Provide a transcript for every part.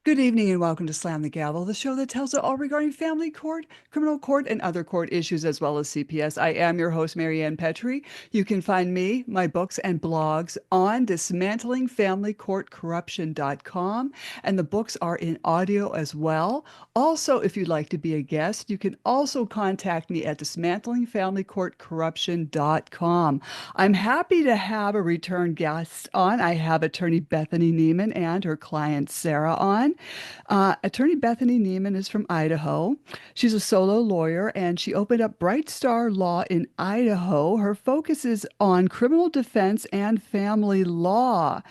Good evening and welcome to Slam the Gavel, the show that tells it all regarding family court, criminal court, and other court issues, as well as CPS. I am your host, Marianne Petrie. You can find me, my books, and blogs on dismantlingfamilycourtcorruption.com, and the books are in audio as well. Also, if you'd like to be a guest, you can also contact me at dismantlingfamilycourtcorruption.com. I'm happy to have a return guest on. I have Attorney Bethany Niman and her client Sarah on. Attorney Bethany Niman is from Idaho. She's a solo lawyer and she opened up Bright Star Law in Idaho. Her focus is on criminal defense and family law.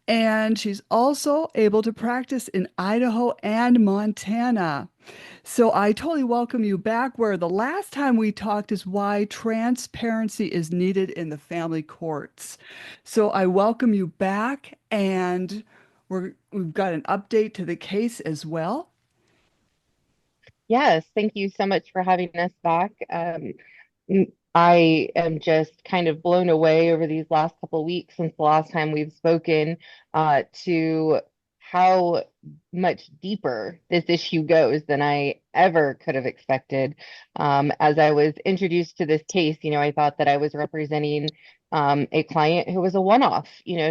And she's also able to practice in Idaho and Montana. So I totally welcome you back. Where the last time we talked is why transparency is needed in the family courts. So I welcome you back, and we've got an update to the case as well. Yes, thank you so much for having us back. I am just kind of blown away over these last couple of weeks since the last time we've spoken to how much deeper this issue goes than I ever could have expected. As I was introduced to this case, I thought that I was representing a client who was a one-off,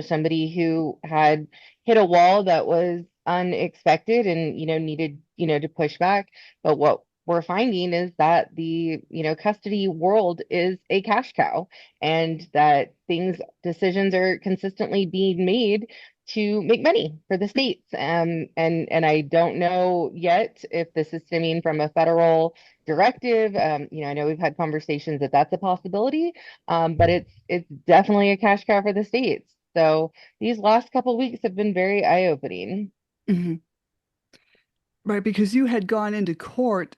somebody who had hit a wall that was unexpected and, needed, to push back. But what we're finding is that the custody world is a cash cow and that decisions are consistently being made to make money for the states. And I don't know yet if this is stemming from a federal directive. I know we've had conversations that that's a possibility, but it's definitely a cash cow for the states. So these last couple of weeks have been very eye-opening. Mhm. Right, because you had gone into court,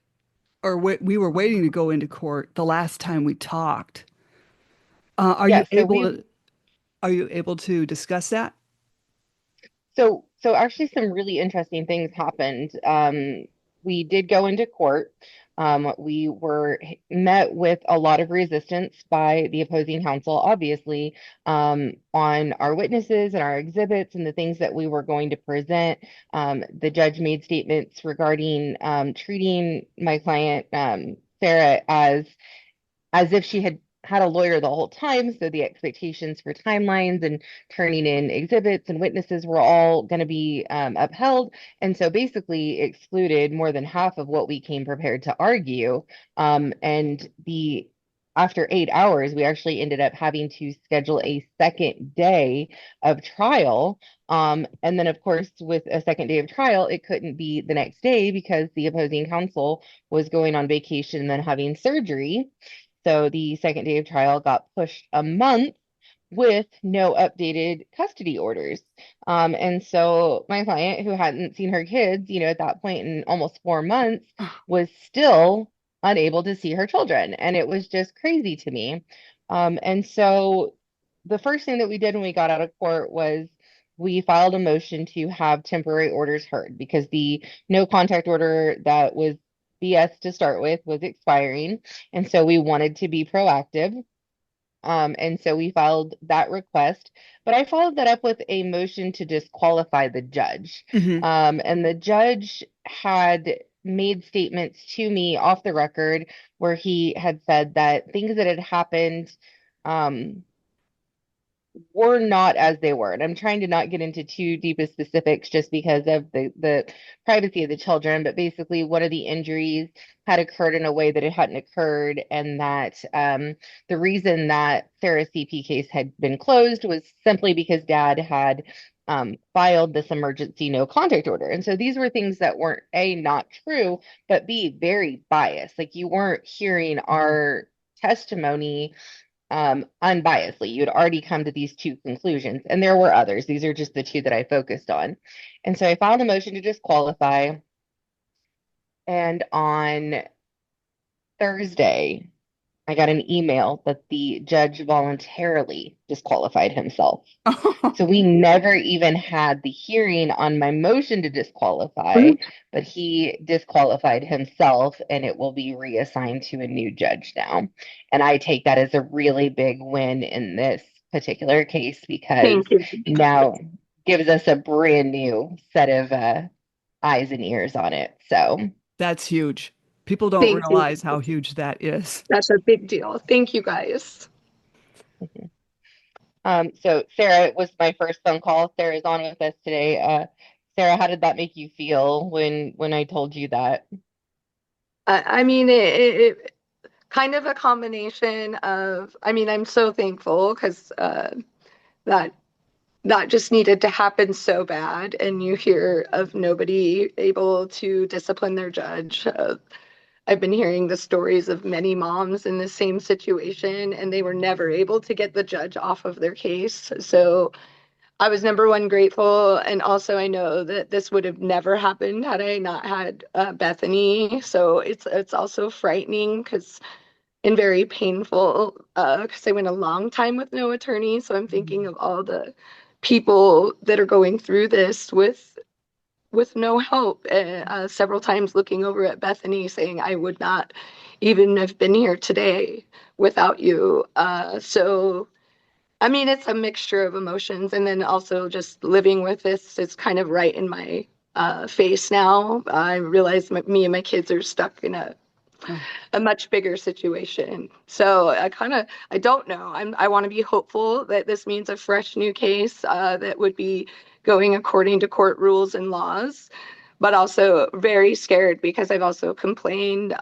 or we were waiting to go into court the last time we talked. Are you Yeah, able to discuss that? so actually some really interesting things happened. We did go into court. We were met with a lot of resistance by the opposing counsel, obviously, on our witnesses and our exhibits and the things that we were going to present. The judge made statements regarding treating my client, Sarah, as if she had had a lawyer the whole time. So the expectations for timelines and turning in exhibits and witnesses were all going to be upheld. And so basically excluded more than half of what we came prepared to argue. And the after 8 hours, we actually ended up having to schedule a second day of trial. And then, of course, with a second day of trial, it couldn't be the next day because the opposing counsel was going on vacation and then having surgery. So the second day of trial got pushed a month with no updated custody orders. And so my client, who hadn't seen her kids, at that point in almost 4 months, was still unable to see her children. And it was just crazy to me. And so the first thing that we did when we got out of court was we filed a motion to have temporary orders heard because the no contact order that was BS to start with was expiring. And so we wanted to be proactive. And so we filed that request, but I followed that up with a motion to disqualify the judge. Hmm. And the judge had made statements to me off the record where he had said that things that had happened um, were not as they were. And I'm trying to not get into too deep of specifics just because of the privacy of the children. But basically, one of the injuries had occurred in a way that it hadn't occurred, and that the reason that Sarah's CP case had been closed was simply because Dad had filed this emergency no contact order. And so these were things that weren't A, not true, but B, very biased. Like you weren't hearing our testimony unbiasedly. You'd already come to these two conclusions, and there were others. These are just the two that I focused on. And so I filed a motion to disqualify. And on Thursday, I got an email that the judge voluntarily disqualified himself. So we never even had the hearing on my motion to disqualify, but he disqualified himself and it will be reassigned to a new judge now. And I take that as a really big win in this particular case because Thank you. now gives us a brand new set of eyes and ears on it. So, That's huge. People don't Thank you. realize how huge that is. That's a big deal. Thank you guys. so Sarah, it was my first phone call. Sarah's on with us today. Sarah, how did that make you feel when I told you that? I mean, it kind of a combination of, I mean, I'm so thankful because that that just needed to happen so bad. And you hear of nobody able to discipline their judge. I've been hearing the stories of many moms in the same situation, and they were never able to get the judge off of their case. So I was number one grateful, and also I know that this would have never happened had I not had Bethany. So it's also frightening because and very painful because I went a long time with no attorney. So I'm thinking of all the people that are going through this with no help. Several times looking over at Bethany saying I would not even have been here today without you. So I mean, it's a mixture of emotions, and then also just living with this is kind of right in my face now. I realize me and my kids are stuck in Oh. a much bigger situation. So I don't know. I want to be hopeful that this means a fresh new case that would be going according to court rules and laws, but also very scared because I've also complained,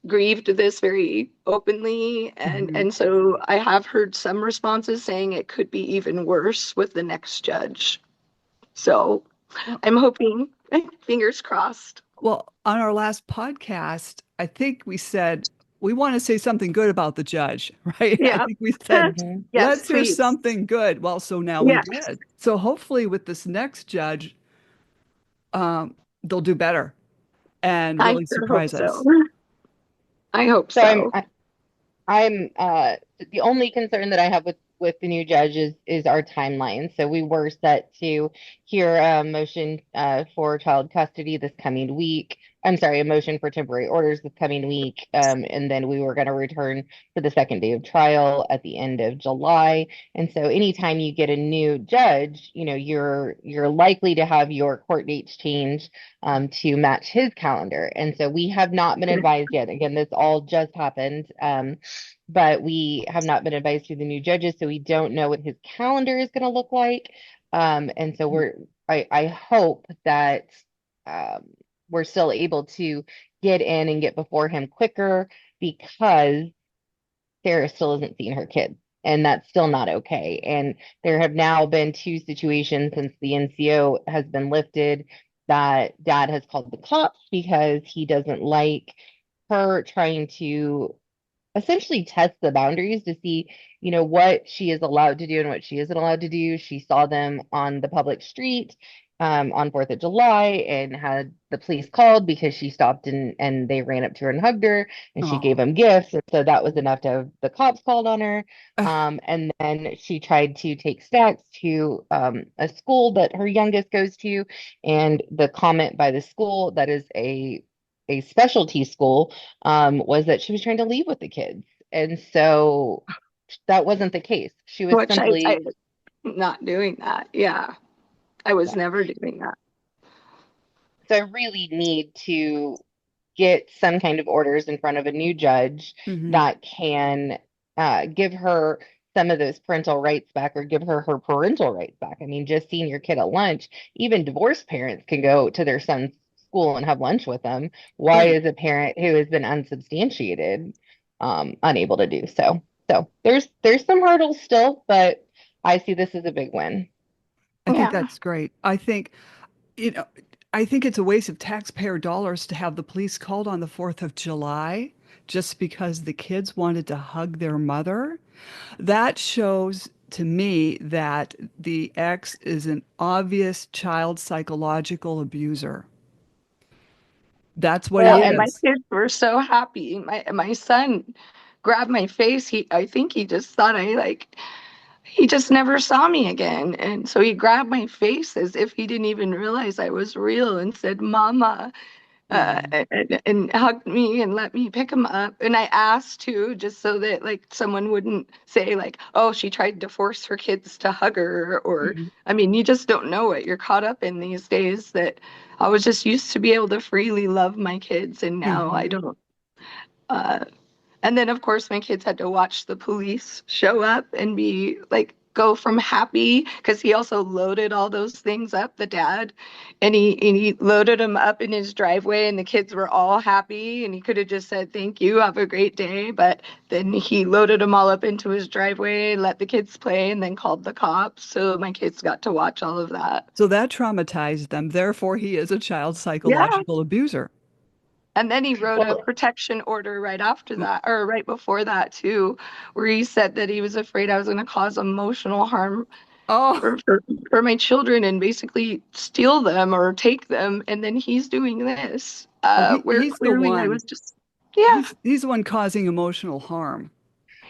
grieved this very openly, Mhm. and so I have heard some responses saying it could be even worse with the next judge. So Well, I'm hoping, fingers crossed. well, on our last podcast, I think we said we want to say something good about the judge, right? I Yeah. think we said, Mhm. Yes, let's hear please. something good. Well, so now we Yeah, did. So hopefully with this next judge, they'll do better and I really sure hope surprise so. us. I hope So so. I'm the only concern that I have with the new judge is our timeline. So we were set to hear a motion for child custody this coming week. I'm sorry, a motion for temporary orders this coming week, and then we were going to return for the second day of trial at the end of July. And so anytime you get a new judge, you're likely to have your court dates change to match his calendar. And so we have not been advised yet. Again, this all just happened. But we have not been advised to the new judges, so we don't know what his calendar is going to look like. And so I hope that um, we're still able to get in and get before him quicker because Sarah still isn't seeing her kids. And that's still not okay. And there have now been two situations since the NCO has been lifted that dad has called the cops because he doesn't like her trying to essentially test the boundaries to see, what she is allowed to do and what she isn't allowed to do. She saw them on the public street on 4th of July and had the police called because she stopped and they ran up to her and hugged her and she gave Oh. them gifts. And so that was enough to have the cops called on her. Ugh. And then she tried to take snacks to a school that her youngest goes to. And the comment by the school that is a specialty school was that she was trying to leave with the kids. And so that wasn't the case. She was Which I simply, was not doing that. Yeah, I was yeah. never doing that. So I really need to get some kind of orders in front of a new judge Hmm. that can give her some of those parental rights back or give her her parental rights back. I mean, just seeing your kid at lunch, even divorced parents can go to their son's school and have lunch with them. Why Right. is a parent who has been unsubstantiated unable to do so? So there's some hurdles still, but I see this as a big win. I think Yeah. that's great. You know, I think it's a waste of taxpayer dollars to have the police called on the 4th of July just because the kids wanted to hug their mother. That shows to me that the ex is an obvious child psychological abuser. That's what Well, Well, he and and my is. kids were so happy. My son grabbed my face. I think he just thought he just never saw me again. And so he grabbed my face as if he didn't even realize I was real and said, "Mama." Mm-hmm. and hugged me and let me pick him up. And I asked too, just so that like someone wouldn't say like, oh, she tried to force her kids to hug her, or I mean, you just don't know what you're caught up in these days. That I was just used to be able to freely love my kids, and now I Mm-hmm. don't. Uh, and then, of course, my kids had to watch the police show up and be like, go from happy because he also loaded all those things up, the dad, and he loaded them up in his driveway, and the kids were all happy, and he could have just said, "Thank you, have a great day," but then he loaded them all up into his driveway, let the kids play, and then called the cops. So my kids got to watch all of that. So that traumatized them. Therefore, he is a child Yeah. psychological abuser. And then he wrote a Well, protection order right after that, or right before that too, where he said that he was afraid I was going to cause emotional harm Oh, for, for for my children and basically steal them or take them. And then he's doing this, oh, where he's the clearly I one. was just, yeah, He's the one causing emotional harm.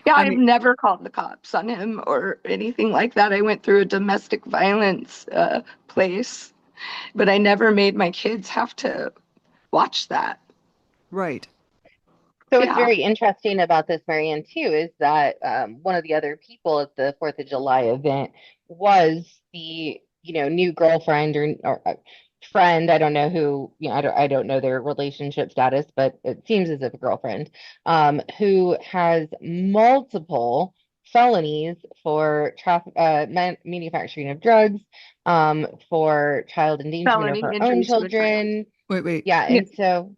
yeah. I I've mean, never called the cops on him or anything like that. I went through a domestic violence place, but I never made my kids have to watch that. right. so what's Yeah, very interesting about this, Marianne, too, is that one of the other people at the Fourth of July event was the, new girlfriend or friend. I don't know who, I don't know their relationship status, but it seems as if a girlfriend, who has multiple felonies for manufacturing of drugs, for child endangerment of felony her own injury to a child. children. Wait, wait. Yeah, Yeah, and so.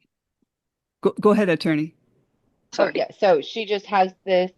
Go ahead, attorney. Oh sorry. yeah, so she just has this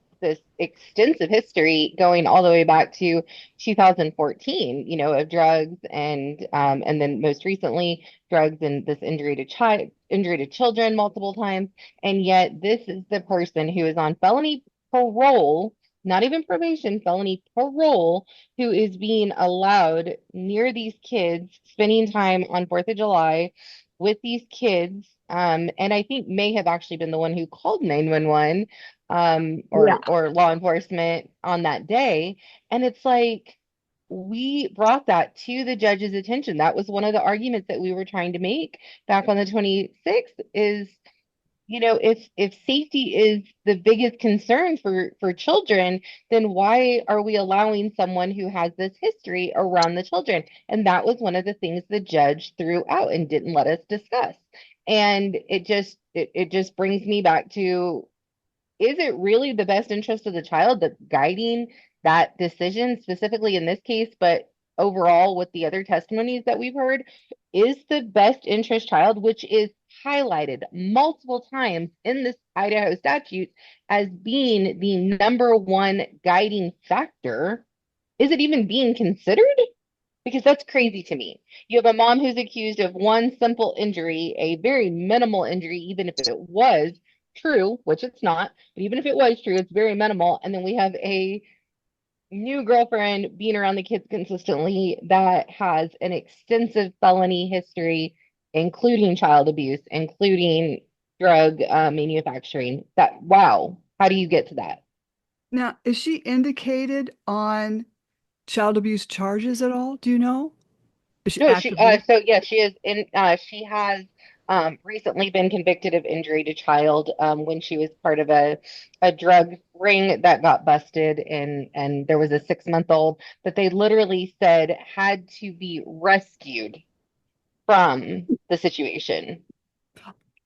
extensive history going all the way back to 2014, of drugs and then most recently drugs and this injury to children multiple times. And yet this is the person who is on felony parole, not even probation, felony parole, who is being allowed near these kids, spending time on 4th of July with these kids, and I think may have actually been the one who called 911, Yeah. or law enforcement on that day. And it's like we brought that to the judge's attention. That was one of the arguments that we were trying to make back on the 26th is, if safety is the biggest concern for children, then why are we allowing someone who has this history around the children? And that was one of the things the judge threw out and didn't let us discuss. And it just brings me back to, is it really the best interest of the child that's guiding that decision, specifically in this case, but overall with the other testimonies that we've heard, is the best interest child, which is highlighted multiple times in this Idaho statute as being the number one guiding factor, is it even being considered? Because that's crazy to me. You have a mom who's accused of one simple injury, a very minimal injury, even if it was true, which it's not, but even if it was true, it's very minimal. And then we have a new girlfriend being around the kids consistently that has an extensive felony history, including child abuse, including drug manufacturing. That, wow, how do you get to that? Now, is she indicated on child abuse charges at all? Do you know? Is she No, actively? so yeah, she has recently been convicted of injury to child when she was part of a drug ring that got busted, and there was a 6-month-old that they literally said had to be rescued from the situation.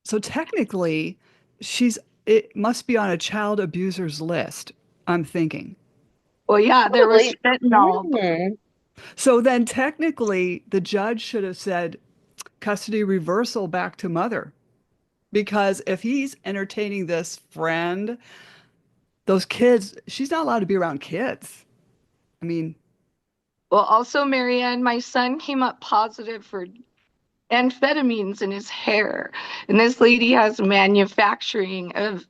So technically, she's it must be on a child abuser's list, I'm thinking. Well, yeah, there was Probably. fentanyl. Hmm. So then technically the judge should have said custody reversal back to mother. Because if he's entertaining this friend, those kids, she's not allowed to be around kids. I mean, Well, also, Marianne, my son came up positive for amphetamines in his hair. And this lady has manufacturing of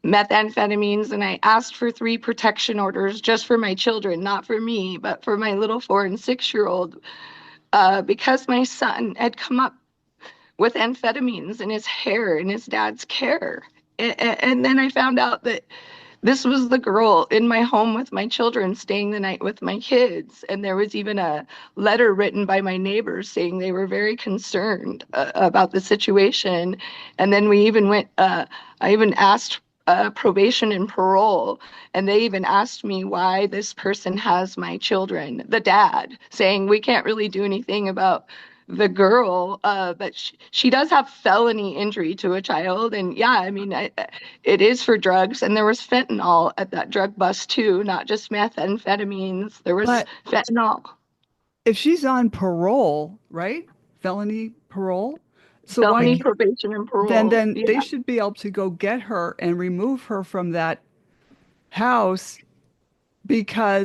methamphetamines. And I asked for 3 protection orders just for my children, not for me, but for my little 4 and 6-year-old, because my son had come up with amphetamines in his hair in his dad's care. And then I found out that This was the girl in my home with my children, staying the night with my kids. And there was even a letter written by my neighbors saying they were very concerned about the situation. And then I even asked probation and parole, and they even asked me why this person has my children, the dad, saying we can't really do anything about the girl, but she does have felony injury to a child. And yeah, I mean, it is for drugs. And there was fentanyl at that drug bust too, not just methamphetamines. There was But fentanyl, if she's on parole, right? Felony parole. So why felony can't, probation and then parole. then Yeah. they should be able to go get her and remove her from that house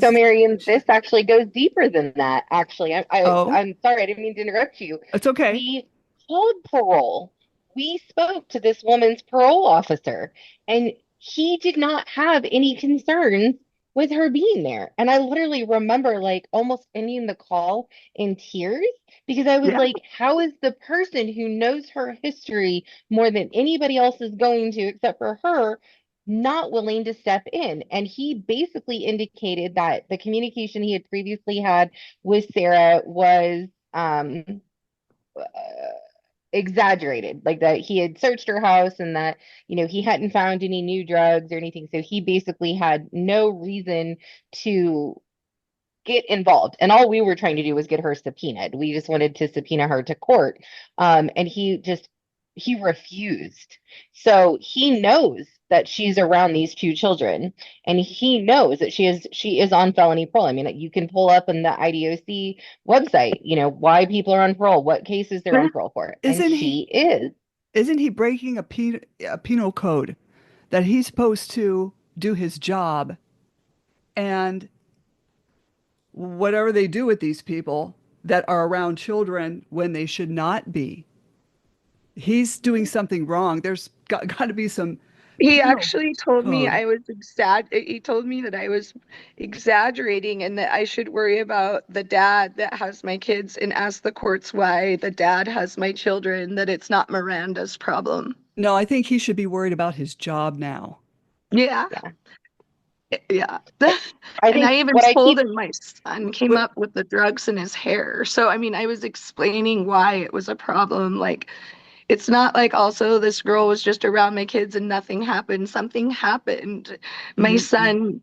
So, because Marion, this actually goes deeper than that. Actually, oh, I'm sorry, I didn't mean to interrupt you. it's okay. We called parole. We spoke to this woman's parole officer, and he did not have any concerns with her being there. And I literally remember like almost ending the call in tears because I was Yeah. like, how is the person who knows her history more than anybody else is going to, except for her, not willing to step in? And he basically indicated that the communication he had previously had with Sarah was uh, exaggerated, like that he had searched her house and that, he hadn't found any new drugs or anything. So he basically had no reason to get involved. And all we were trying to do was get her subpoenaed. We just wanted to subpoena her to court. And he refused. So he knows that she's around these two children, and he knows that she is on felony parole. I mean, you can pull up on the IDOC website, why people are on parole, what cases they're on parole for, and Isn't she he is. isn't he breaking a penal code that he's supposed to do his job and whatever they do with these people that are around children when they should not be. He's doing something wrong. There's got to be some He penal actually told me code. he told me that I was exaggerating and that I should worry about the dad that has my kids and ask the courts why the dad has my children, that it's not Miranda's problem. No, I think he should be worried about his job now. Yeah. Yeah. Yeah. I And think I even what I told keep him my son came But up with the drugs in his hair. So, I mean, I was explaining why it was a problem. Like, it's not like also this girl was just around my kids and nothing happened. Something happened. My mhm. son,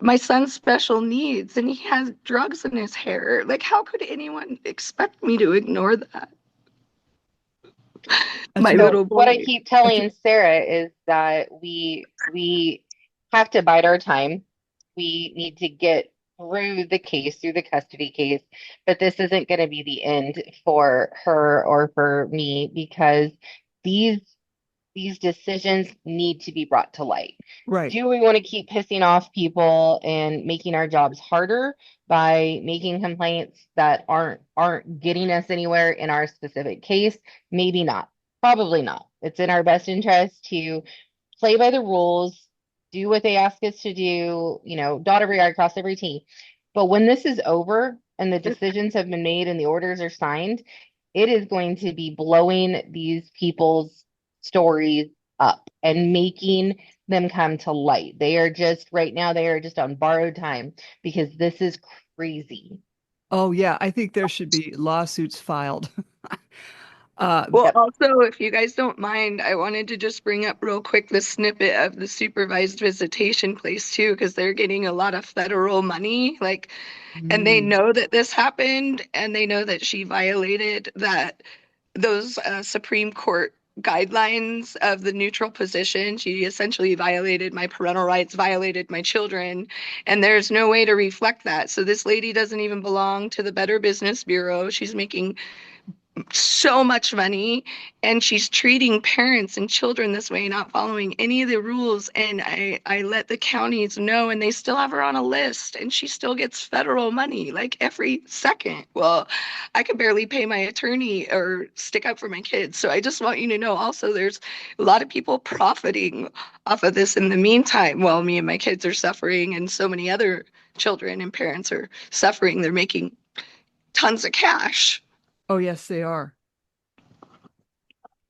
my son's special needs and he has drugs in his hair. Like, how could anyone expect me to ignore that? My Attorney, So little what I boy. keep Att- telling Sarah is that we have to bide our time. We need to get through the case, through the custody case, but this isn't going to be the end for her or for me because these these decisions need to be brought to light. right. Do we want to keep pissing off people and making our jobs harder by making complaints that aren't getting us anywhere in our specific case? Maybe not. Probably not. It's in our best interest to play by the rules, do what they ask us to do, dot every I, cross every T. But when this is over and the decisions have been made and the orders are signed, it is going to be blowing these people's stories up and making them come to light. They are just right now, they are just on borrowed time because this is crazy. Oh yeah, I think there should be lawsuits filed. Well, Yep. also, if you guys don't mind, I wanted to just bring up real quick the snippet of the supervised visitation place too, because they're getting a lot of federal money. Like, and they mm, know that this happened, and they know that she violated those Supreme Court guidelines of the neutral position. She essentially violated my parental rights, violated my children, and there's no way to reflect that. So this lady doesn't even belong to the Better Business Bureau. She's making so much money and she's treating parents and children this way, not following any of the rules. And I let the counties know and they still have her on a list and she still gets federal money like every second. Well, I can barely pay my attorney or stick up for my kids. So I just want you to know also there's a lot of people profiting off of this in the meantime while me and my kids are suffering and so many other children and parents are suffering. They're making tons of cash. oh yes, they are.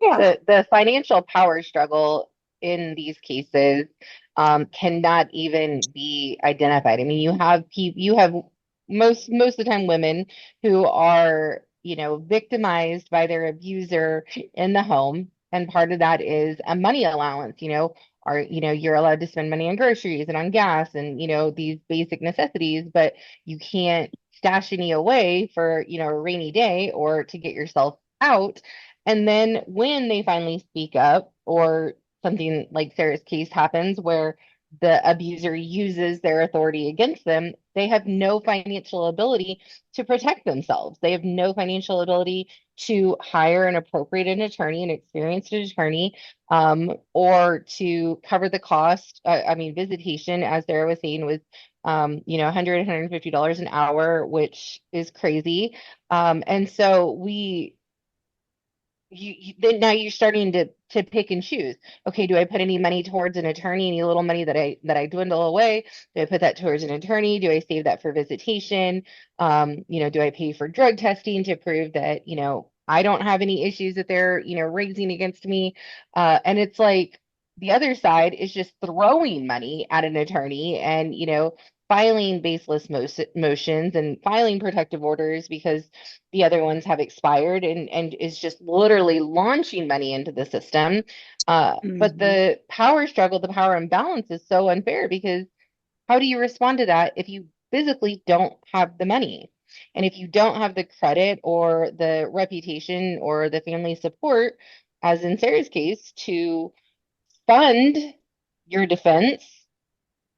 Yeah. The financial power struggle. in these cases cannot even be identified. I mean, you have most of the time women who are, victimized by their abuser in the home, and part of that is a money allowance. You're allowed to spend money on groceries and on gas and these basic necessities, but you can't stash any away for a rainy day or to get yourself out. And then when they finally speak up, or something like Sarah's case happens where the abuser uses their authority against them, they have no financial ability to protect themselves. They have no financial ability to hire an appropriate attorney, an experienced attorney, or to cover the cost. I mean, visitation, as Sarah was saying, was $100, $150 an hour, which is crazy. And so then now you're starting to pick and choose. Okay, do I put any money towards an attorney, any little money that I dwindle away? Do I put that towards an attorney? Do I save that for visitation? Do I pay for drug testing to prove that, I don't have any issues that they're, raising against me? And it's like the other side is just throwing money at an attorney and, filing baseless motions and filing protective orders because the other ones have expired, and is just literally launching money into the system. But Mhm. the power struggle, the power imbalance is so unfair because how do you respond to that if you physically don't have the money? And if you don't have the credit or the reputation or the family support, as in Sarah's case, to fund your defense,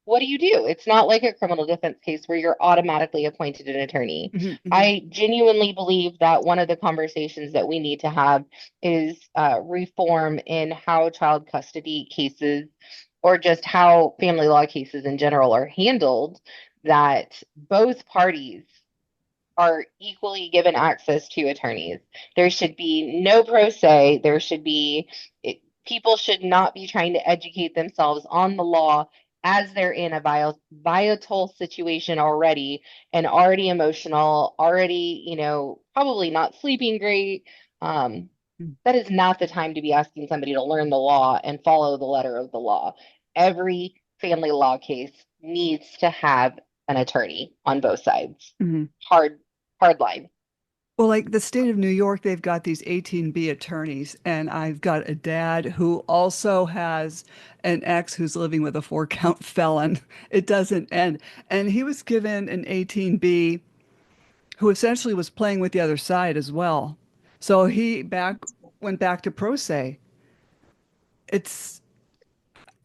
what do you do? It's not like a criminal defense case where you're automatically appointed an attorney. Mhm. Mhm. I genuinely believe that one of the conversations that we need to have is reform in how child custody cases, or just how family law cases in general, are handled, that both parties are equally given access to attorneys. There should be no pro se. People should not be trying to educate themselves on the law as they're in a vital situation already, and already emotional, already, probably not sleeping great. Um, that is not the time to be asking somebody to learn the law and follow the letter of the law. Every family law case needs to have an attorney on both sides. Mhm. Hard, hard line. Well, like the state of New York, they've got these 18B attorneys, and I've got a dad who also has an ex who's living with a four-count felon. It doesn't end. And he was given an 18B who essentially was playing with the other side as well. So he back went back to pro se. It's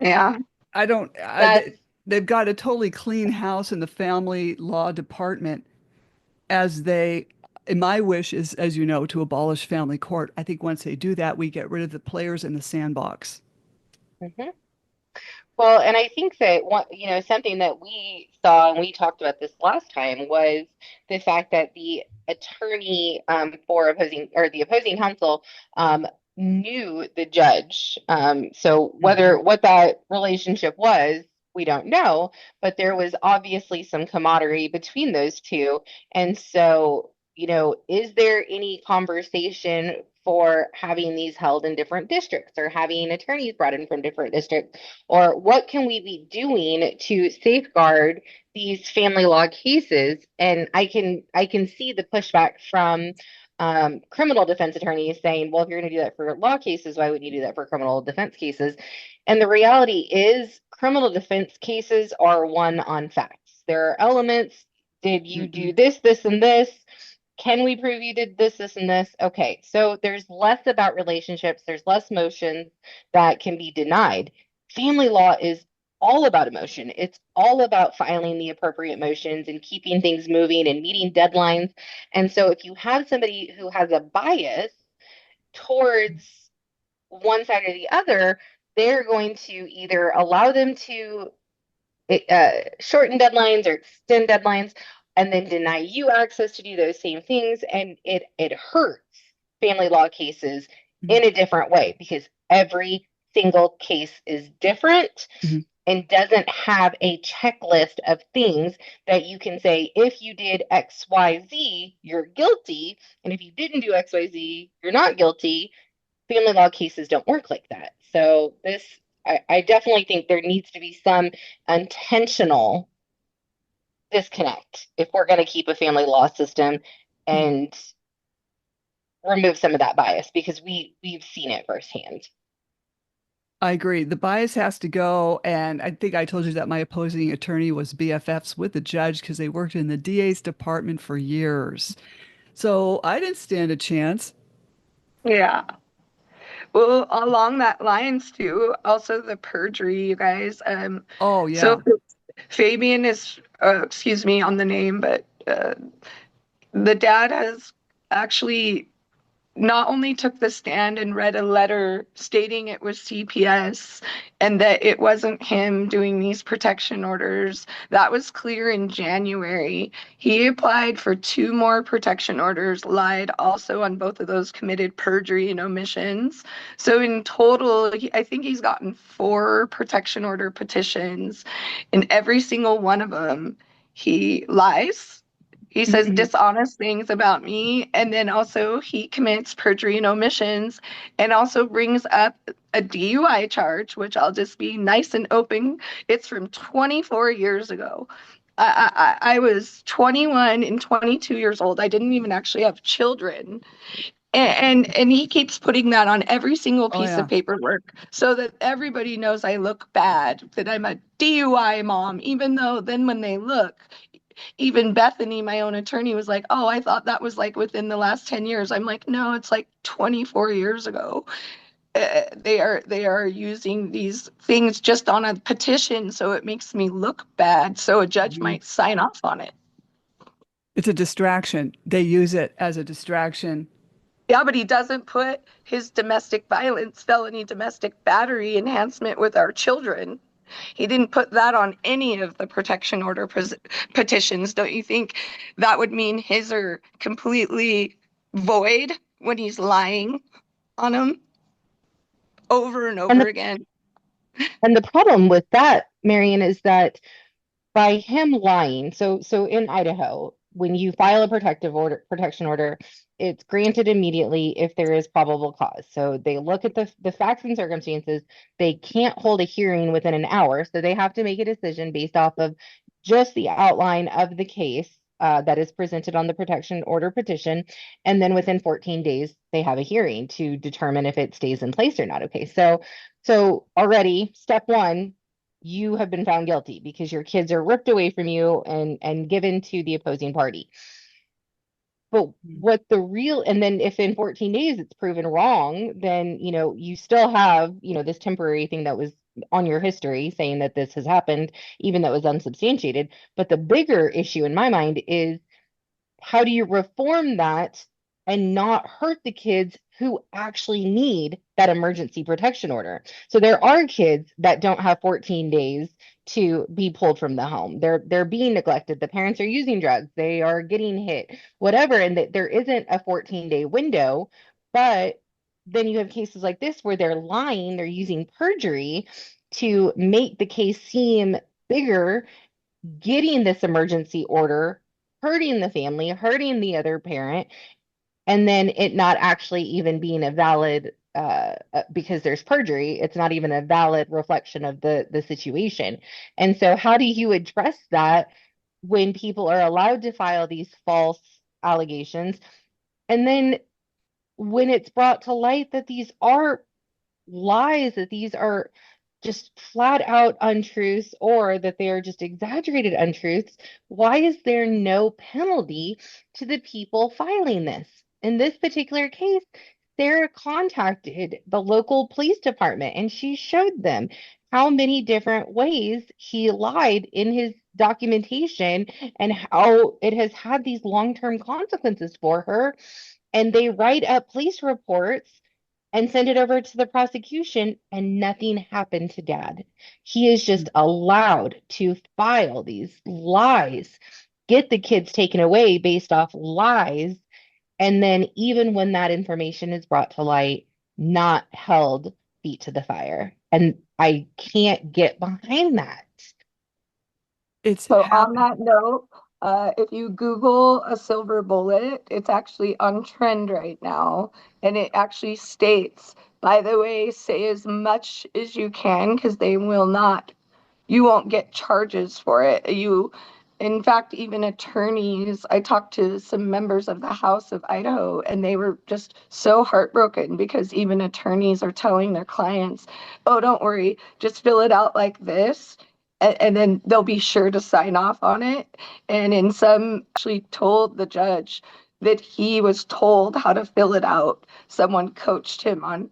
Yeah. I don't That's they've got a totally clean house in the family law department as they and my wish is, as you know, to abolish family court. I think once they do that, we get rid of the players in the sandbox. mhm. Well, and I think that something that we saw, and we talked about this last time, was the fact that the attorney for opposing, or the opposing counsel, knew the judge. So Mhm. what that relationship was, we don't know, but there was obviously some camaraderie between those two. And so, is there any conversation for having these held in different districts, or having attorneys brought in from different districts? Or what can we be doing to safeguard these family law cases? And I can see the pushback from criminal defense attorneys saying, well, if you're going to do that for law cases, why wouldn't you do that for criminal defense cases? And the reality is, criminal defense cases are won on facts. There are elements. Did you do Mm-mm. this, this, and this? Can we prove you did this, this, and this? Okay, so there's less about relationships, there's less motions that can be denied. Family law is all about emotion. It's all about filing the appropriate motions and keeping things moving and meeting deadlines. And so if you have somebody who has a bias towards one side or the other, they're going to either allow them to shorten deadlines or extend deadlines, and then deny you access to do those same things. And it hurts family law cases in a different way because every single case is different Mhm. and doesn't have a checklist of things that you can say, if you did XYZ, you're guilty. And if you didn't do XYZ, you're not guilty. Family law cases don't work like that. So this I definitely think there needs to be some intentional disconnect if we're going to keep a family law system and remove some of that bias because we've seen it firsthand. I agree. The bias has to go. And I think I told you that my opposing attorney was BFFs with the judge because they worked in the DA's department for years. So I didn't stand a chance. Yeah. Well, along that lines too, also the perjury, you guys. Oh, So yeah. Fabian is, excuse me on the name, but the dad has actually not only took the stand and read a letter stating it was CPS and that it wasn't him doing these protection orders. That was clear in January. He applied for two more protection orders, lied also on both of those, committed perjury and omissions. So in total, I think he's gotten four protection order petitions. In every single one of them, he lies. He says dishonest things about me, and then also he commits perjury and omissions, and also brings up a DUI charge, which I'll just be nice and open. It's from 24 years ago. I was 21 and 22 years old. I didn't even actually have children. And he keeps putting that on every single Oh, piece of yeah. paperwork so that everybody knows I look bad, that I'm a DUI mom, even though then when they look, even Bethany, my own attorney, was like, "Oh, I thought that was like within the last 10 years." I'm like, "No, it's like 24 years ago." They are using these things just on a petition, so it makes me look bad. So a judge Mhm. might sign off on it. It's a distraction. They use it as a distraction. Yeah, but he doesn't put his domestic violence, felony domestic battery enhancement with our children. He didn't put that on any of the protection order petitions. Don't you think that would mean his are completely void when he's lying on them over and And over the again? and the problem with that, Marion, is that by him lying, so in Idaho, when you file a protection order, it's granted immediately if there is probable cause. So they look at the facts and circumstances. They can't hold a hearing within an hour, so they have to make a decision based off of just the outline of the case that is presented on the protection order petition, and then within 14 days they have a hearing to determine if it stays in place or not. Okay, so already step one, you have been found guilty because your kids are ripped away from you and given to the opposing party. But what the real, and then if in 14 days it's proven wrong, then, you still have, this temporary thing that was on your history saying that this has happened, even though it was unsubstantiated. But the bigger issue in my mind is how do you reform that and not hurt the kids who actually need that emergency protection order? So there are kids that don't have 14 days to be pulled from the home. They're being neglected. The parents are using drugs. They are getting hit, whatever, and that there isn't a 14-day window. But then you have cases like this where they're lying, they're using perjury to make the case seem bigger, getting this emergency order, hurting the family, hurting the other parent, and then it not actually even being a valid because there's perjury, it's not even a valid reflection of the situation. And so how do you address that when people are allowed to file these false allegations, and then when it's brought to light that these are lies, that these are just flat out untruths or that they are just exaggerated untruths, why is there no penalty to the people filing this? In this particular case, Sarah contacted the local police department and she showed them how many different ways he lied in his documentation and how it has had these long-term consequences for her. And they write up police reports and send it over to the prosecution, and nothing happened to dad. He is just allowed to file these lies, get the kids taken away based off lies, and then even when that information is brought to light, not held feet to the fire. And I can't get behind that. It's So on happened. that note, if you Google a silver bullet, it's actually on trend right now, and it actually states by the way, say as much as you can because they will not, you won't get charges for it. In fact, even attorneys, I talked to some members of the House of Idaho, and they were just so heartbroken because even attorneys are telling their clients, oh, don't worry, just fill it out like this. And then they'll be sure to sign off on it. And in some, actually told the judge that he was told how to fill it out. Someone coached him on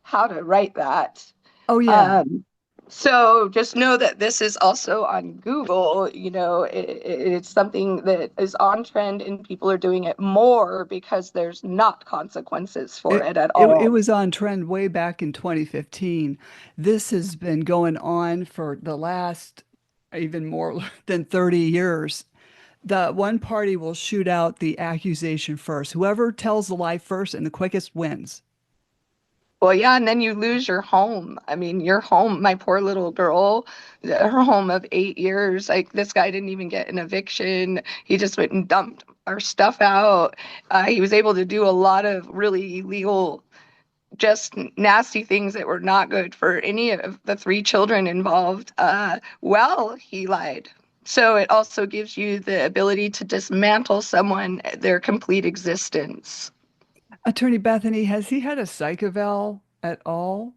how to write that. Oh, yeah. Um, so just know that this is also on Google. It's something that is on trend and people are doing it more because there's not consequences for It, it at it all. was on trend way back in 2015. This has been going on for the last even more than 30 years. The one party will shoot out the accusation first. Whoever tells the lie first and the quickest wins. Well, yeah, and then you lose your home. I mean, your home, my poor little girl, her home of 8 years, like this guy didn't even get an eviction. He just went and dumped our stuff out. He was able to do a lot of really illegal, just nasty things that were not good for any of the three children involved. Well, he lied. So it also gives you the ability to dismantle someone, their complete existence. Attorney Bethany, has he had a psych eval at all?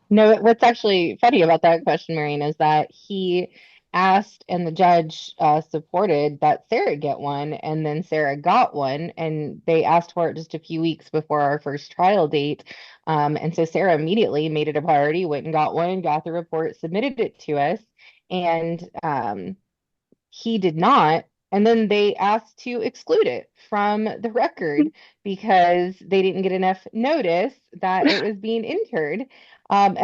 No, what's actually funny about that question, Marion, is that he asked and the judge supported that Sarah get one, and then Sarah got one, and they asked for it just a few weeks before our first trial date. And so Sarah immediately made it a priority, went and got one, got the report, submitted it to us, and he did not. And then they asked to exclude it from the record because they didn't get enough notice that it was being entered. And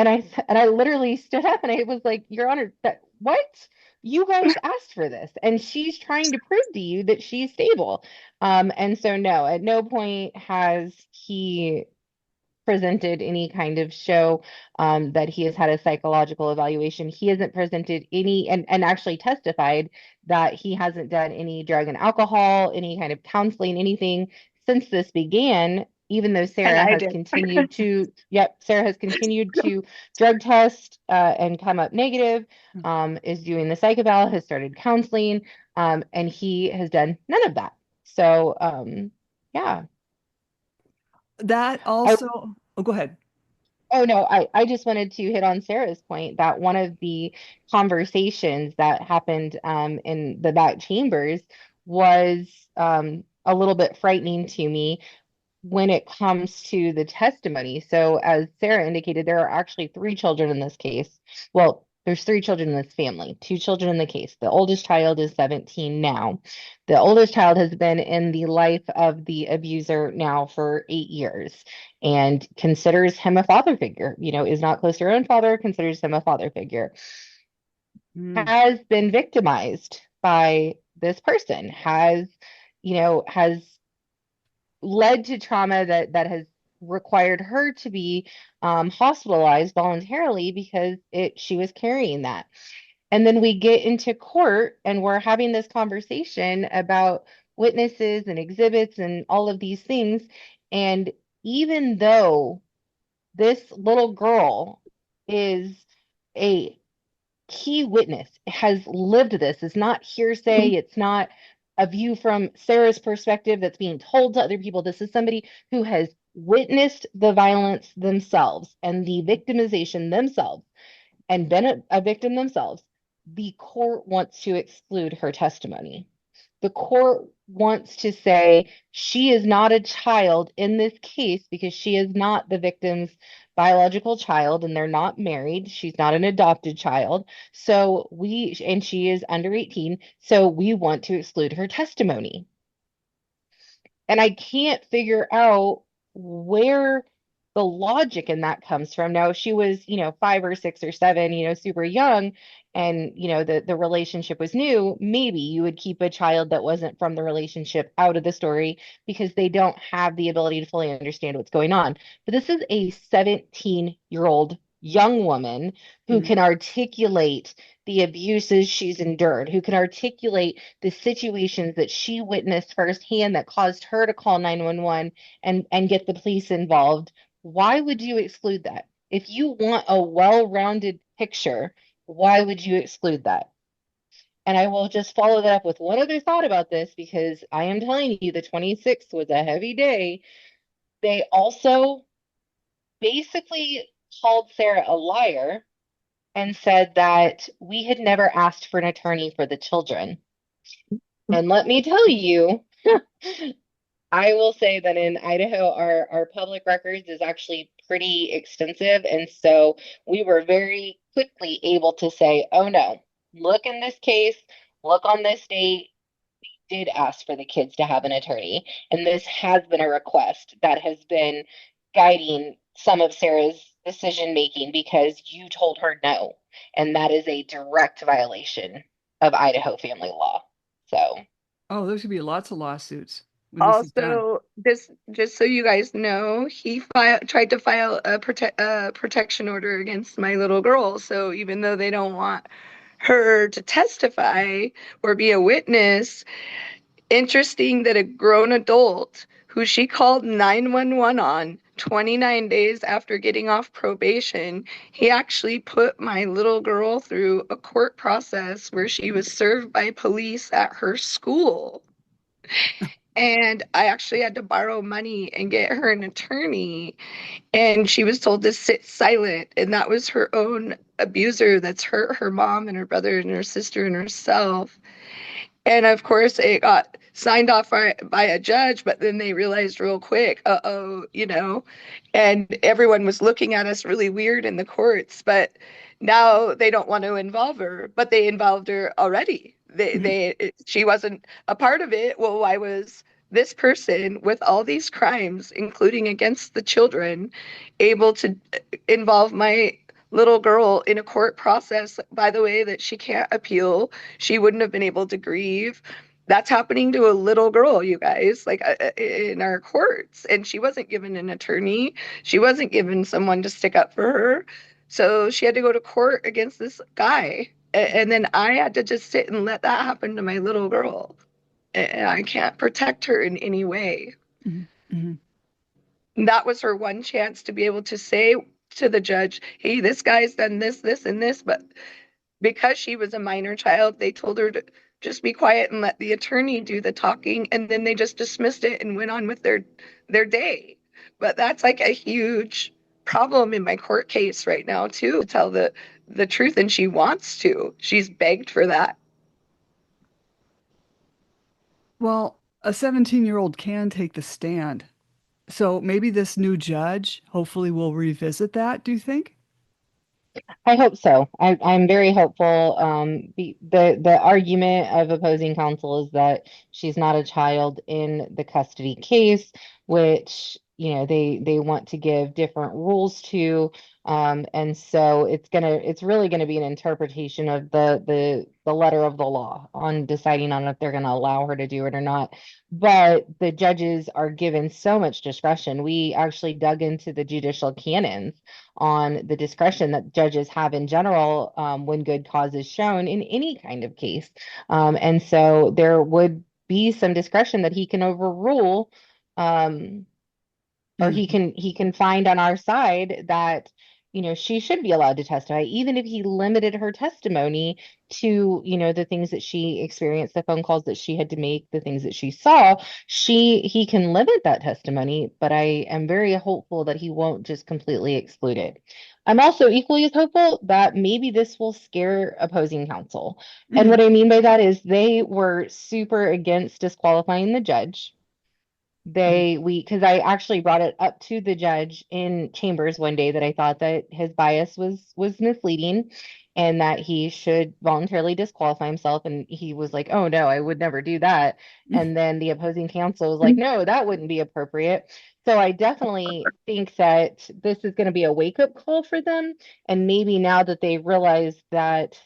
I literally stood up and I was like, Your Honor, that what? You guys asked for this, and she's trying to prove to you that she's stable. And so no, at no point has he presented any kind of show that he has had a psychological evaluation. He hasn't presented any and actually testified that he hasn't done any drug and alcohol, any kind of counseling, anything since this began, even though And Sarah I has did. continued to, yep, Sarah has continued to drug test and come up negative, is doing the psych eval, has started counseling, and he has done none of that. So, yeah. That I also, oh, go ahead. Oh no, I just wanted to hit on Sarah's point that one of the conversations that happened in the back chambers was a little bit frightening to me when it comes to the testimony. So, as Sarah indicated, there are actually three children in this case. Well, there's three children in this family, two children in the case. The oldest child is 17 now. The oldest child has been in the life of the abuser now for 8 years and considers him a father figure, is not close to her own father, considers him a father figure, Mm. has been victimized by this person, has led to trauma that has required her to be hospitalized voluntarily because she was carrying that. And then we get into court and we're having this conversation about witnesses and exhibits and all of these things. And even though this little girl is a key witness, has lived this. It's not hearsay. It's not a view from Sarah's perspective that's being told to other people. This is somebody who has witnessed the violence themselves and the victimization themselves and been a victim themselves. The court wants to exclude her testimony. The court wants to say she is not a child in this case because she is not the victim's biological child and they're not married. She's not an adopted child. And she is under 18. So we want to exclude her testimony. And I can't figure out where the logic in that comes from. Now, if she was, 5 or 6 or 7, super young, and the relationship was new, maybe you would keep a child that wasn't from the relationship out of the story because they don't have the ability to fully understand what's going on. But this is a 17-year-old young woman who Mm. can articulate the abuses she's endured, who can articulate the situations that she witnessed firsthand that caused her to call 911 and get the police involved Why would you exclude that? If you want a well-rounded picture, why would you exclude that? And I will just follow that up with one other thought about this because I am telling you, the 26th was a heavy day. They also basically called Sarah a liar and said that we had never asked for an attorney for the children. And let me tell you, I will say that in Idaho, our public records is actually pretty extensive. And so we were very quickly able to say, oh no, look in this case, look on this date, did ask for the kids to have an attorney. And this has been a request that has been guiding some of Sarah's decision making because you told her no. And that is a direct violation of Idaho family law. So, Oh, there's gonna be lots of lawsuits when this is done. Also, just so you guys know, tried to file a protection order against my little girl. So even though they don't want her to testify or be a witness, interesting that a grown adult who she called 911 on 29 days after getting off probation, he actually put my little girl through a court process where she was served by police at her school. And I actually had to borrow money and get her an attorney. And she was told to sit silent. And that was her own abuser that's hurt her mom and her brother and her sister and herself. And of course, it got signed off by a judge, but then they realized real quick, uh-oh, and everyone was looking at us really weird in the courts. But now they don't want to involve her, but they involved her already. She wasn't a part of it. Well, why was this person with all these crimes, including against the children, able to involve my little girl in a court process, by the way, that she can't appeal? She wouldn't have been able to grieve. That's happening to a little girl, you guys, like in our courts. And she wasn't given an attorney. She wasn't given someone to stick up for her. So she had to go to court against this guy. And then I had to just sit and let that happen to my little girl. And I can't protect her in any way. Mhm, mhm. That was her one chance to be able to say to the judge, hey, this guy's done this, this, and this. But because she was a minor child, they told her to just be quiet and let the attorney do the talking. And then they just dismissed it and went on with their day. But that's like a huge problem in my court case right now, too, to tell the truth. And she wants to. She's begged for that. Well, a 17-year-old can take the stand. So maybe this new judge hopefully will revisit that, do you think? I hope so. I'm very hopeful. The argument of opposing counsel is that she's not a child in the custody case, which they want to give different rules to, and so it's really gonna be an interpretation of the letter of the law on deciding on if they're gonna allow her to do it or not. But the judges are given so much discretion. We actually dug into the judicial canons on the discretion that judges have in general, when good cause is shown in any kind of case. And so there would be some discretion that he can overrule, um, or he Mhm. can find on our side that she should be allowed to testify, even if he limited her testimony to the things that she experienced, the phone calls that she had to make, the things that she saw. He can limit that testimony, but I am very hopeful that he won't just completely exclude it. I'm also equally as hopeful that maybe this will scare opposing counsel. And Mhm. what I mean by that is they were super against disqualifying the judge. Mhm. Because I actually brought it up to the judge in chambers one day that I thought that his bias was misleading and that he should voluntarily disqualify himself. And he was like, oh no, I would never do that. And then the opposing counsel was like, no, that wouldn't be appropriate. So I definitely think that this is going to be a wake-up call for them. And maybe now that they realize that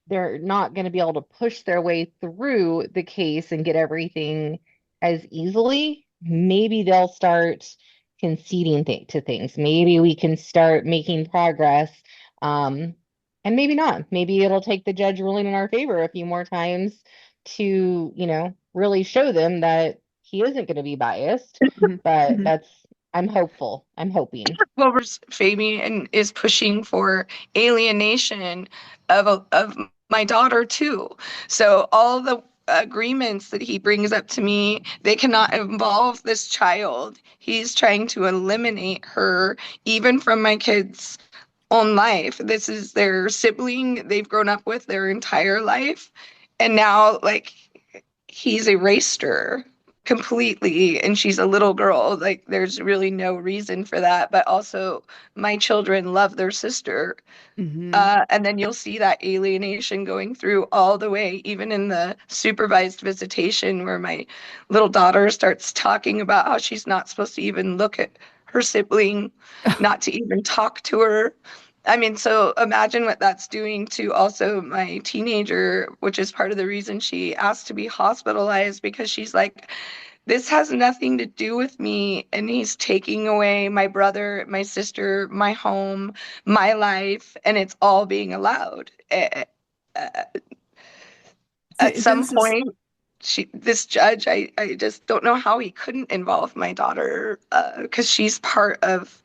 they're not going to be able to push their way through the case and get everything as easily, maybe they'll start conceding to things. Maybe we can start making progress. Um, and maybe not. Maybe it'll take the judge ruling in our favor a few more times to, really show them that he isn't going to be biased. Mhm. But Mhm. I'm hopeful. I'm hoping. Well, Fabian is pushing for alienation of my daughter too. So all the agreements that he brings up to me, they cannot involve this child. He's trying to eliminate her even from my kids' own life. This is their sibling they've grown up with their entire life. And now, like, he's erased her completely, and she's a little girl. Like, there's really no reason for that. But also, my children love their sister. Hmm. And then you'll see that alienation going through all the way, even in the supervised visitation, where my little daughter starts talking about how she's not supposed to even look at her sibling, not to even talk to her. I mean, so imagine what that's doing to also my teenager, which is part of the reason she asked to be hospitalized, because she's like, this has nothing to do with me, and he's taking away my brother, my sister, my home, my life, and it's all being allowed. At See, some this is point, this judge, I just don't know how he couldn't involve my daughter, because she's part of,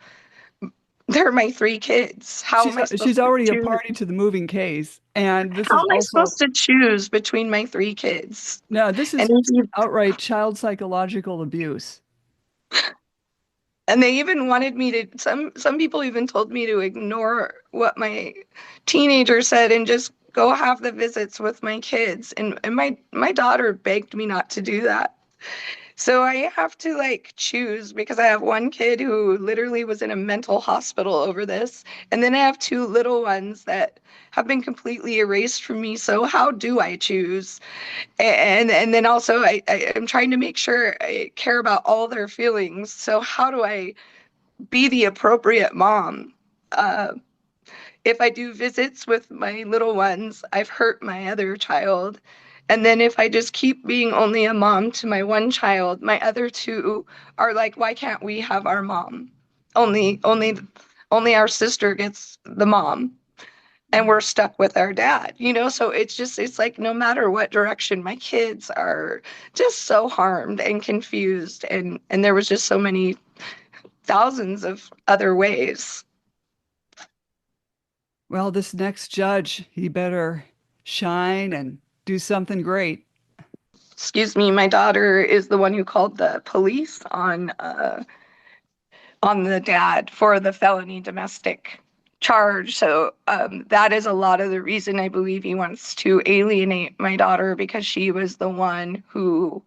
they're my three kids. How am I supposed she's to already a choose? party to the moving case, and this How is am I also supposed to choose between my three kids? no, this And is outright child psychological abuse. And they even wanted me to, some people even told me to ignore what my teenager said and just go have the visits with my kids. And my daughter begged me not to do that. So I have to like choose, because I have one kid who literally was in a mental hospital over this, and then I have two little ones that have been completely erased from me. So how do I choose? And then also I am trying to make sure I care about all their feelings. So how do I be the appropriate mom? Uh, if I do visits with my little ones, I've hurt my other child. And then if I just keep being only a mom to my one child, my other two are like, why can't we have our mom? Only, only, only our sister gets the mom, and we're stuck with our dad, you know? So it's just, it's like no matter what direction, my kids are just so harmed and confused. And there was just so many thousands of other ways. Well, this next judge, he better shine and do something great. Excuse me, my daughter is the one who called the police on the dad for the felony domestic charge. So that is a lot of the reason I believe he wants to alienate my daughter, because she was the one who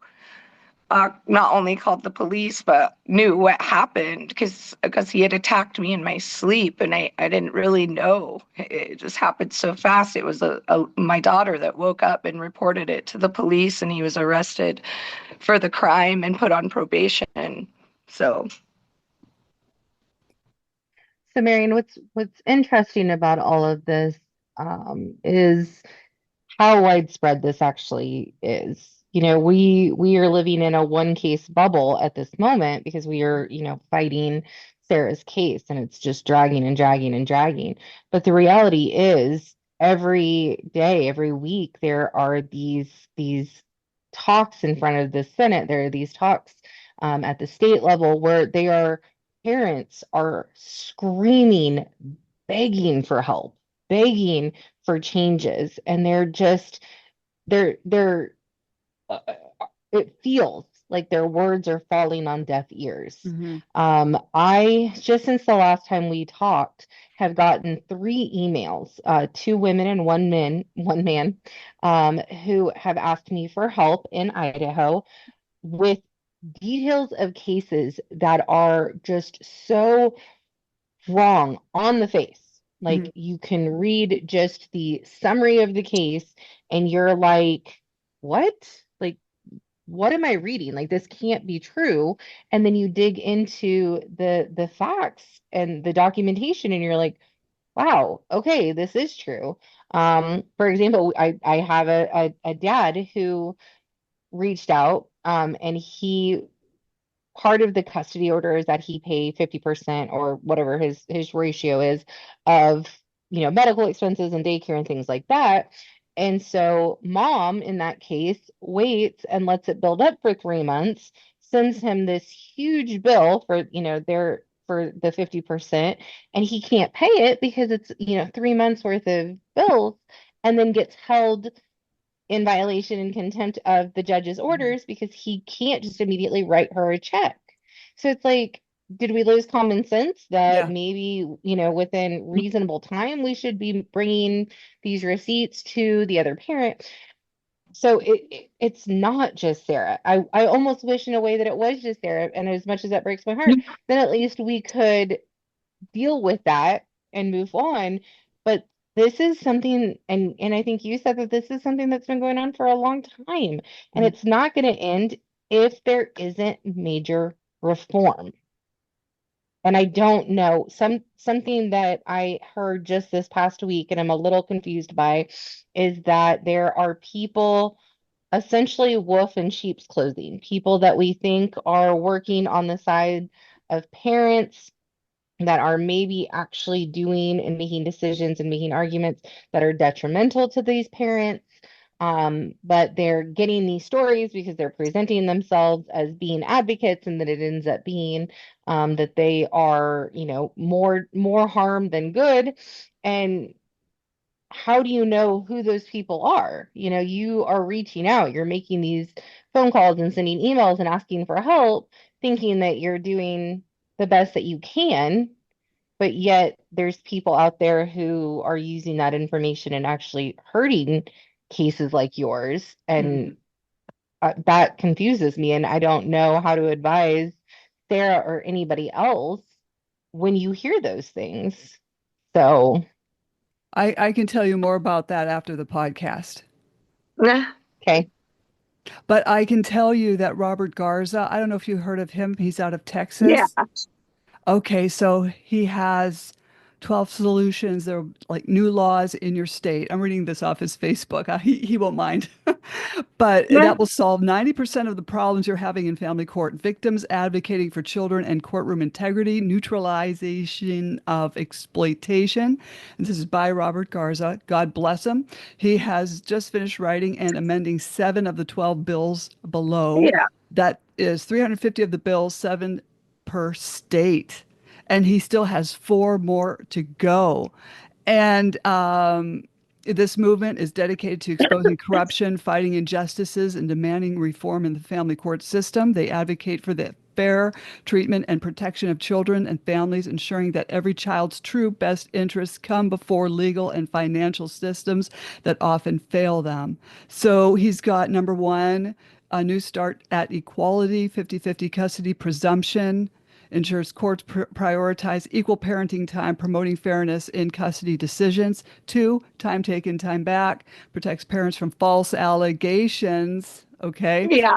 not only called the police but knew what happened, because he had attacked me in my sleep, and I didn't really know. It just happened so fast. It was my daughter that woke up and reported it to the police, and he was arrested for the crime and put on probation. So So, Marion, what's interesting about all of this is how widespread this actually is. We are living in a one case bubble at this moment because we are, fighting Sarah's case, and it's just dragging and dragging and dragging. But the reality is every day, every week, there are these talks in front of the Senate. There are these talks at the state level where parents are screaming, begging for help, begging for changes, and they're it feels like their words are falling on deaf ears. Hmm. I just since the last time we talked have gotten three emails, two women and one man, who have asked me for help in Idaho with details of cases that are just so wrong on the face. Hmm. Like you can read just the summary of the case and you're like, what? Like, what am I reading? Like this can't be true. And then you dig into the facts and the documentation and you're like, wow, okay, this is true. For example, I have a dad who reached out, and he part of the custody order is that he pay 50% or whatever his ratio is of medical expenses and daycare and things like that. And so mom in that case waits and lets it build up for 3 months, sends him this huge bill for, their for the 50%, and he can't pay it because it's, 3 months worth of bills, and then gets held in violation and contempt of the judge's orders because he can't just immediately write her a check. So it's like, did we lose common sense that Yeah. maybe, within reasonable time we should be bringing these receipts to the other parent? So it's not just Sarah. I almost wish in a way that it was just Sarah. And as much as that breaks my heart, then at least we could deal with that and move on. But this is something, and I think you said that this is something that's been going on for a long time, and Mhm. it's not going to end if there isn't major reform. And I don't know, something that I heard just this past week, and I'm a little confused by, is that there are people, essentially wolf in sheep's clothing, people that we think are working on the side of parents that are maybe actually doing and making decisions and making arguments that are detrimental to these parents. But they're getting these stories because they're presenting themselves as being advocates, and that it ends up being that they are, more harm than good. And how do you know who those people are? You are reaching out, you're making these phone calls and sending emails and asking for help, thinking that you're doing the best that you can, but yet there's people out there who are using that information and actually hurting cases like yours. And Mhm. that confuses me. And I don't know how to advise Sarah or anybody else when you hear those things. So, I can tell you more about that after the podcast. okay. But I can tell you that Robert Garza, I don't know if you heard of him. He's out of Yeah. Texas. Okay, so he has 12 solutions. They're like new laws in your state. I'm reading this off his Facebook. He won't mind. But Yeah. that will solve 90% of the problems you're having in family court. Victims advocating for children and courtroom integrity, neutralization of exploitation. And this is by Robert Garza. God bless him. He has just finished writing and amending 7 of the 12 bills below. Yeah. That is 350 of the bills, seven per state. And he still has 4 more to go. And this movement is dedicated to exposing corruption, fighting injustices, and demanding reform in the family court system. They advocate for the fair treatment and protection of children and families, ensuring that every child's true best interests come before legal and financial systems that often fail them. So he's got number one, a new start at equality, 50-50 custody presumption, ensures courts prioritize equal parenting time, promoting fairness in custody decisions. 2, time taken, time back, protects parents from false allegations. Okay. Yeah.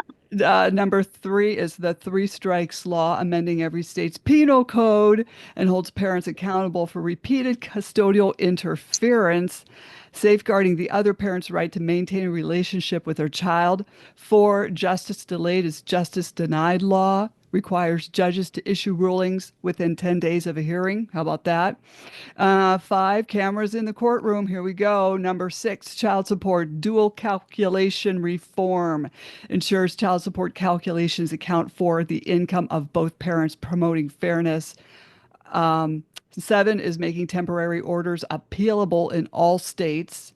Number 3 is the three strikes law, amending every state's penal code and holds parents accountable for repeated custodial interference, safeguarding the other parent's right to maintain a relationship with their child. 4, justice delayed is justice denied law, requires judges to issue rulings within 10 days of a hearing. How about that? 5, cameras in the courtroom. Here we go. Number 6, child support dual calculation reform ensures child support calculations account for the income of both parents, promoting fairness. 7 is making temporary orders appealable in all states.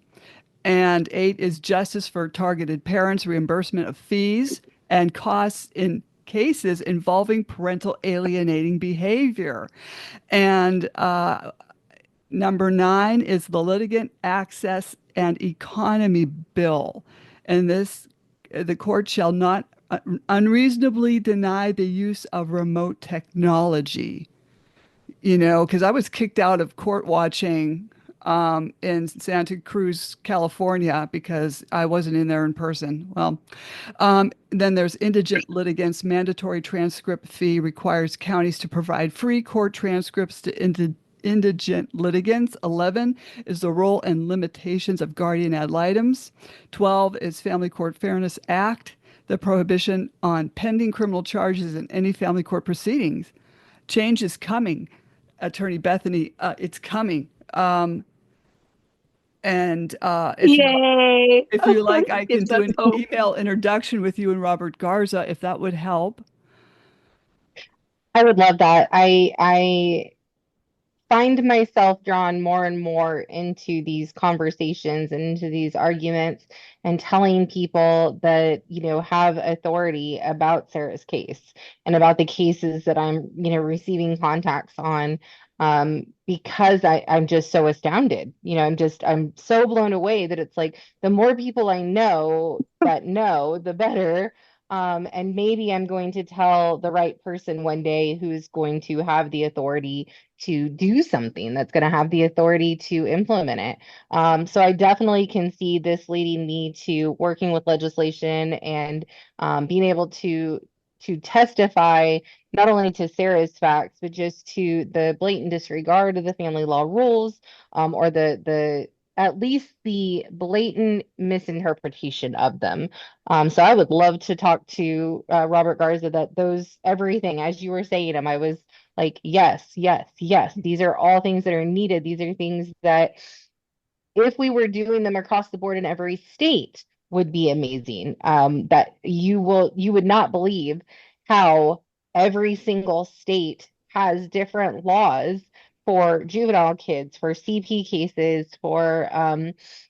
And 8 is justice for targeted parents, reimbursement of fees and costs in cases involving parental alienating behavior. And number 9 is the Litigant Access and Economy Bill. And this, the court shall not unreasonably deny the use of remote technology. Because I was kicked out of court watching in Santa Cruz, California, because I wasn't in there in person. Well, then there's indigent litigants. Mandatory transcript fee requires counties to provide free court transcripts to indigent litigants. 11 is the role and limitations of guardian ad litems. 12 is Family Court Fairness Act, the prohibition on pending criminal charges in any family court proceedings. Change is coming, Attorney Bethany. It's coming. And Yay. if you like, I can Gives do us an hope. email introduction with you and Robert Garza, if that would help. I would love that. I find myself drawn more and more into these conversations and into these arguments and telling people that, have authority about Sarah's case and about the cases that I'm, receiving contacts on. Because I'm just so astounded. I'm so blown away that it's like the more people I know that know, the better. And maybe I'm going to tell the right person one day who's going to have the authority to do something, that's going to have the authority to implement it. So I definitely can see this leading me to working with legislation and being able to testify not only to Sarah's facts, but just to the blatant disregard of the family law rules, or the at least the blatant misinterpretation of them. So I would love to talk to Robert Garza, that those everything, as you were saying them, I was like, yes, yes, yes. These are all things that are needed. These are things that, if we were doing them across the board in every state, would be amazing. That you would not believe how every single state has different laws for juvenile kids, for CP cases, for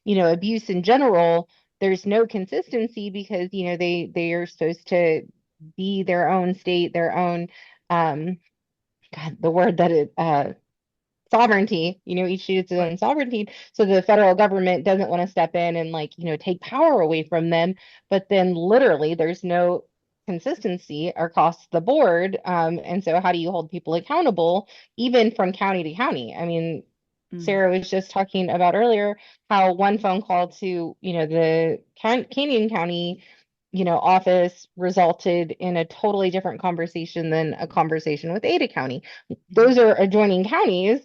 abuse in general. There's no consistency because they are supposed to be their own state, their own God, the word that it sovereignty, each state has its Right. own sovereignty. So the federal government doesn't want to step in and like, take power away from them. But then literally there's no consistency across the board. And so how do you hold people accountable, even from county to county? I mean, Mm. Sarah was just talking about earlier how one phone call to, the Canyon County, office resulted in a totally different conversation than a conversation with Ada County. Those are adjoining counties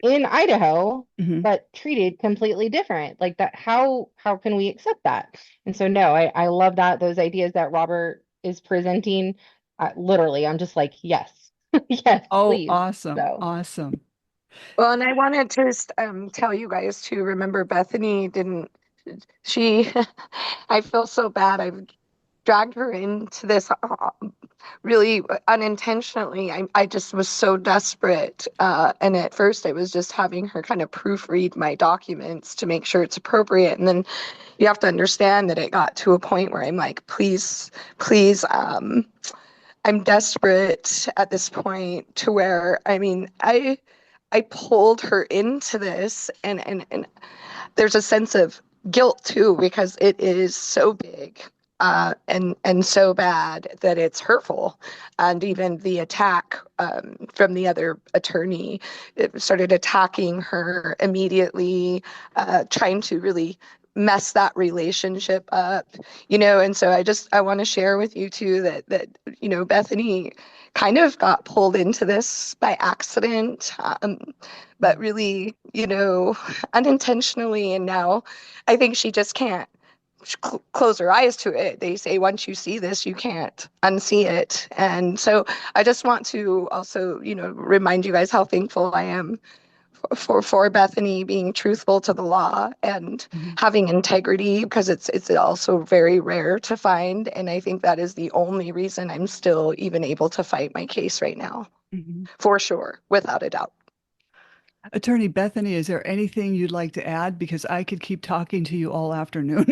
in Idaho, Mhm. but treated completely different. Like that, how can we accept that? And so no, I love that, those ideas that Robert is presenting. Literally, I'm just like, yes, yes, Oh, please. awesome. So Awesome. Well, and I wanted to tell you guys to remember Bethany didn't, she, I feel so bad. I've dragged her into this really unintentionally. I just was so desperate. And at first, I was just having her kind of proofread my documents to make sure it's appropriate. And then you have to understand that it got to a point where I'm like, please, please, I'm desperate at this point to where, I mean, I pulled her into this, and there's a sense of guilt too, because it is so big, and so bad that it's hurtful. And even the attack, from the other attorney, it started attacking her immediately, trying to really mess that relationship up, and so I want to share with you too that Bethany kind of got pulled into this by accident, but Mm. really, unintentionally. And now I think she just can't close her eyes to it. They say once you see this, you can't unsee it. And so I just want to also, remind you guys how thankful I am for Bethany being truthful to the law and Mhm. having integrity, because it's also very rare to find. And I think that is the only reason I'm still even able to fight my case right now, Mhm. for sure, without a doubt. Attorney Bethany, is there anything you'd like to add? Because I could keep talking to you all afternoon.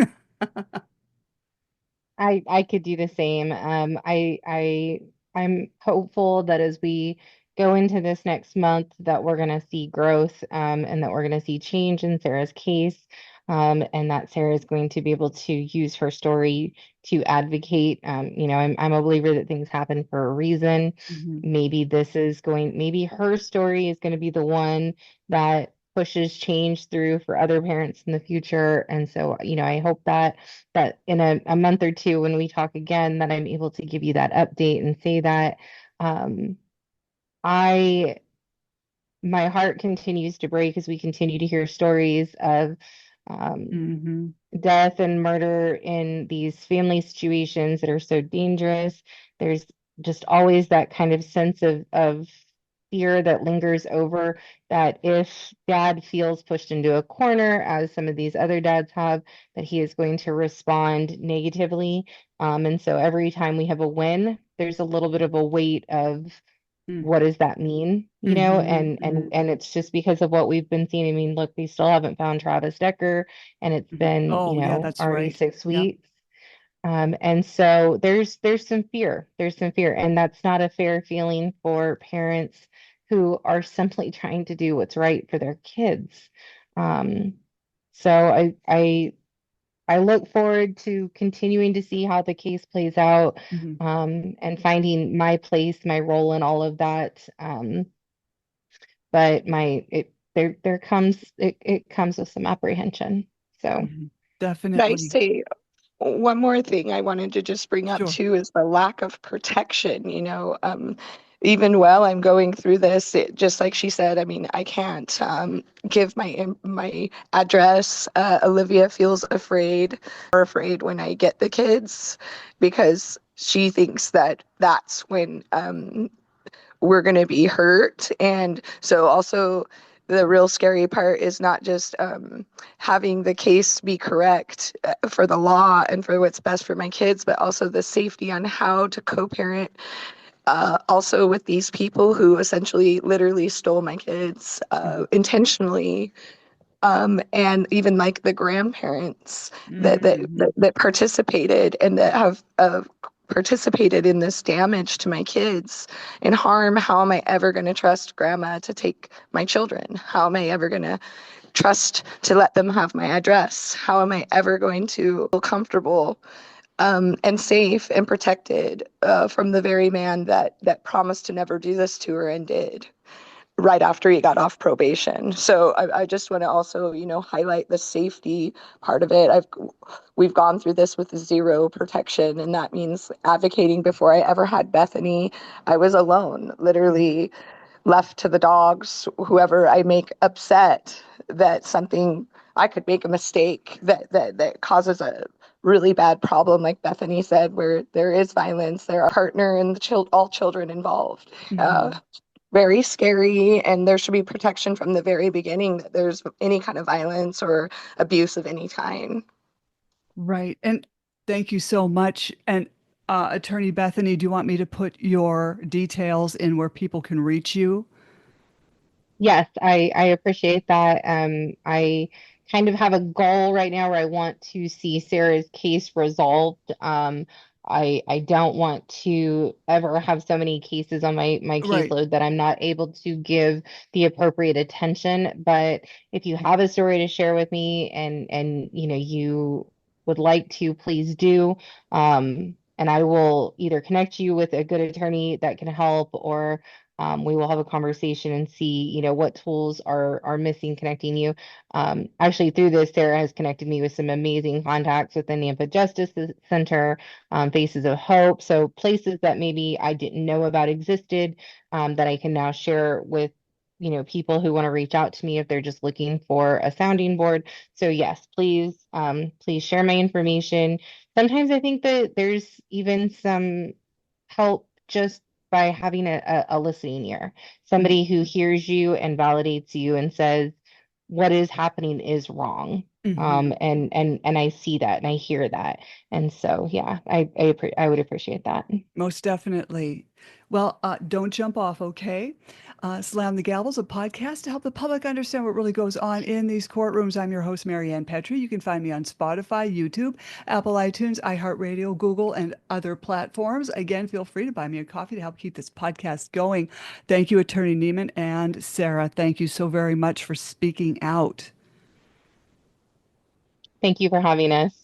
I could do the same. I'm hopeful that as we go into this next month, that we're going to see growth, and that we're going to see change in Sarah's case, and that Sarah is going to be able to use her story to advocate. I'm a believer that things happen for a reason. Mhm. Maybe her story is going to be the one that pushes change through for other parents in the future. And so, I hope that in a month or two when we talk again, that I'm able to give you that update and say that, um, I my heart continues to break as we continue to hear stories of, um, Mhm. death and murder in these family situations that are so dangerous. There's just always that kind of sense of fear that lingers over, that if dad feels pushed into a corner, as some of these other dads have, that he is going to respond negatively. And so every time we have a win, there's a little bit of a weight of Mm. what does that mean, and it's just because of what we've been seeing. I mean, look, we still haven't found Travis Decker, and it's Mhm. been, Oh, yeah, that's already right. six Yep. weeks. And so there's some fear. There's some fear, and that's not a fair feeling for parents who are simply trying to do what's right for their kids. Um, so I look forward to continuing to see how the case plays out, Mhm. and finding my place, my role in all of that. But it comes with some apprehension. So Mhm. Can I Definitely. say one more thing I wanted to just bring up Sure. too is the lack of protection, even while I'm going through this, just like she said, I mean, I can't give my address. Olivia feels afraid when I get the kids because she thinks that that's when we're going to be hurt. And so also the real scary part is not just having the case be correct for the law and for what's best for my kids, but also the safety on how to co-parent also with these people who essentially literally stole my kids Mhm. intentionally, and even like the grandparents Mhm. that participated and that have participated in this damage to my kids and harm. How am I ever going to trust grandma to take my children? How am I ever going to trust to let them have my address? How am I ever going to feel comfortable and safe and protected from the very man that promised to never do this to her and did right after he got off probation? So I just want to also, highlight the safety part of it. We've gone through this with zero protection, and that means advocating. Before I ever had Bethany, I was alone, literally left to the dogs, whoever I make upset, that something I could make a mistake that causes a really bad problem, like Bethany said, where there is violence, there are partner and all children involved. Mhm. Very scary, and there should be protection from the very beginning that there's any kind of violence or abuse of any kind. Right. And thank you so much. And Attorney Bethany, do you want me to put your details in where people can reach you? yes, I appreciate that. I kind of have a goal right now where I want to see Sarah's case resolved. I don't want to ever have so many cases on my Right. caseload that I'm not able to give the appropriate attention. But if you have a story to share with me, and you would like to, please do. And I will either connect you with a good attorney that can help, or we will have a conversation and see, what tools are missing connecting you. Actually, through this, Sarah has connected me with some amazing contacts within the Infant Justice Center, Faces of Hope. So places that maybe I didn't know about existed, that I can now share with, people who want to reach out to me if they're just looking for a sounding board. So yes, please share my information. Sometimes I think that there's even some help just by having a listening ear, Mhm. somebody who hears you and validates you and says, what is happening is wrong. Mhm. And I see that and I hear that. And so, yeah, I would appreciate that. Most definitely. Well, don't jump off, okay? Slam the Gavel's a podcast to help the public understand what really goes on in these courtrooms. I'm your host, Marianne Petrie. You can find me on Spotify, YouTube, Apple iTunes, iHeartRadio, Google, and other platforms. Again, feel free to buy me a coffee to help keep this podcast going. Thank you, Attorney Niman and Sarah. Thank you so very much for speaking out. Thank you for having us.